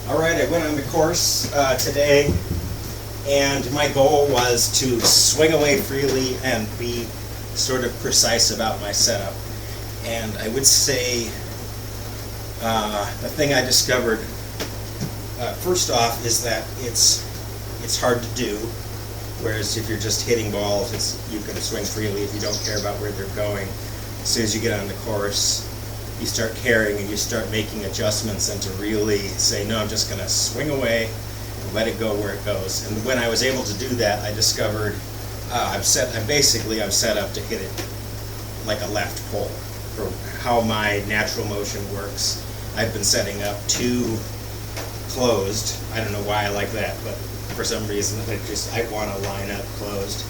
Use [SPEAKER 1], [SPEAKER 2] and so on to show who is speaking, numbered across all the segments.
[SPEAKER 1] All right, I went on the course today, and my goal was to swing away freely and be sort of precise about my setup. And I would say the thing I discovered first off is that it's hard to do, whereas if you're just hitting balls, you can swing freely if you don't care about where they're going. As soon as you get on the course, you start caring and you start making adjustments, and to really say, no, I'm just going to swing away and let it go where it goes. And when I was able to do that, I discovered I'm set up to hit it like a left pole for how my natural motion works. I've been setting up too closed. I don't know why I like that, but for some reason I want to line up closed.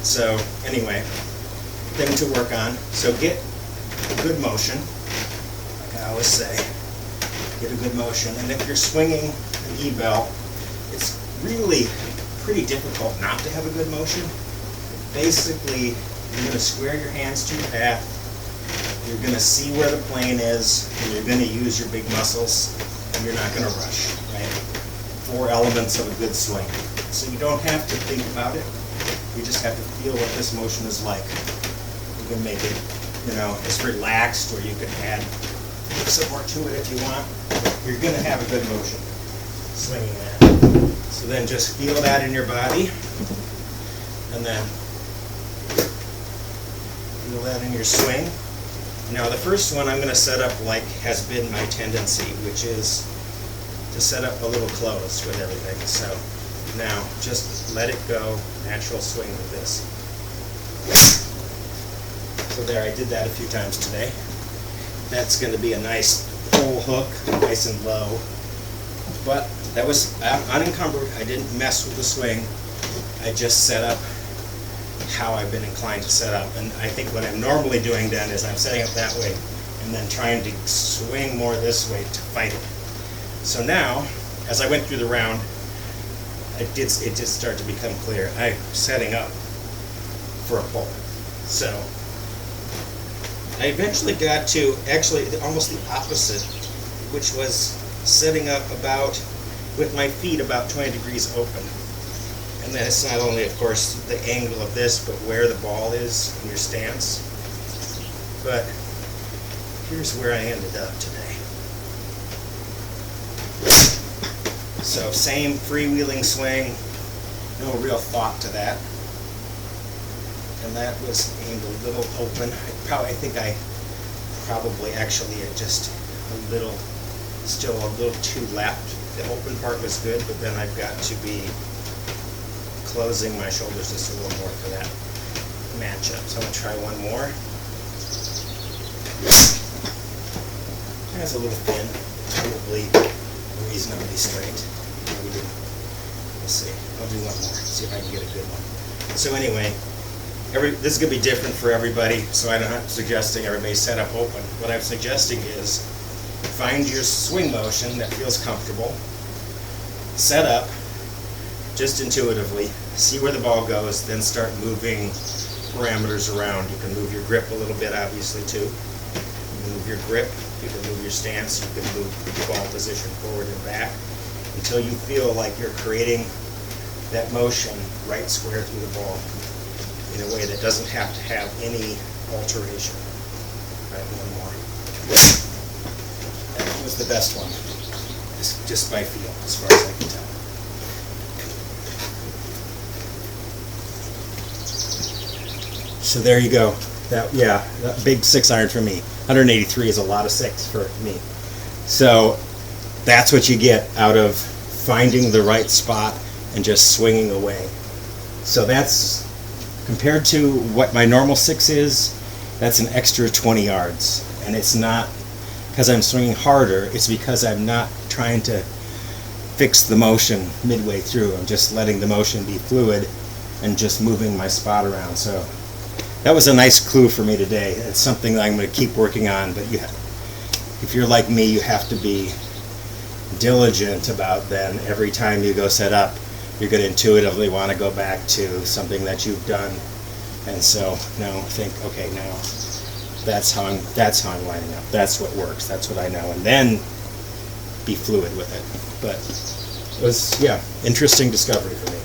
[SPEAKER 1] So anyway, thing to work on. So get a good motion. I always say, get a good motion. And if you're swinging an E-bell, it's really pretty difficult not to have a good motion. Basically, you're going to square your hands to your path, you're going to see where the plane is, and you're going to use your big muscles, and you're not going to rush, right? 4 elements of a good swing. So you don't have to think about it, you just have to feel what this motion is like. You can make it, as relaxed, or you can add some more to it if you want. You're going to have a good motion swinging that. So then just feel that in your body, and then feel that in your swing. Now the first one I'm going to set up like has been my tendency, which is to set up a little closed with everything. So now just let it go, natural swing with this. So there, I did that a few times today. That's going to be a nice full hook, nice and low. But that was unencumbered. I didn't mess with the swing. I just set up how I've been inclined to set up. And I think what I'm normally doing then is I'm setting up that way and then trying to swing more this way to fight it. So now, as I went through the round, it did start to become clear. I'm setting up for a pull. So I eventually got to actually almost the opposite, which was setting up with my feet about 20 degrees open. And then it's not only, of course, the angle of this, but where the ball is in your stance. But here's where I ended up today. So same freewheeling swing, no real thought to that. And that was aimed a little open. I think I probably actually just still a little too left. The open part was good, but then I've got to be closing my shoulders just a little more for that matchup. So I'm going to try one more. That's a little thin, probably reasonably straight. We'll see. I'll do one more, see if I can get a good one. So anyway, this is going to be different for everybody, so I'm not suggesting everybody set up open. What I'm suggesting is find your swing motion that feels comfortable, set up just intuitively, see where the ball goes, then start moving parameters around. You can move your grip a little bit, obviously, too. You can move your grip, you can move your stance, you can move the ball position forward and back until you feel like you're creating that motion right square through the ball in a way that doesn't have to have any alteration. All right, one more. That was the best one, just by feel, as far as I can tell. So there you go. That big 6-iron for me. 183 is a lot of 6 for me. So that's what you get out of finding the right spot and just swinging away. So that's, compared to what my normal 6 is, that's an extra 20 yards. And it's not because I'm swinging harder, it's because I'm not trying to fix the motion midway through. I'm just letting the motion be fluid and just moving my spot around. So that was a nice clue for me today. It's something that I'm going to keep working on, but if you're like me, you have to be diligent about then every time you go set up, you're going to intuitively want to go back to something that you've done. And so now think, okay, now that's how I'm lining up. That's what works. That's what I know. And then be fluid with it. But it was, yeah, interesting discovery for me.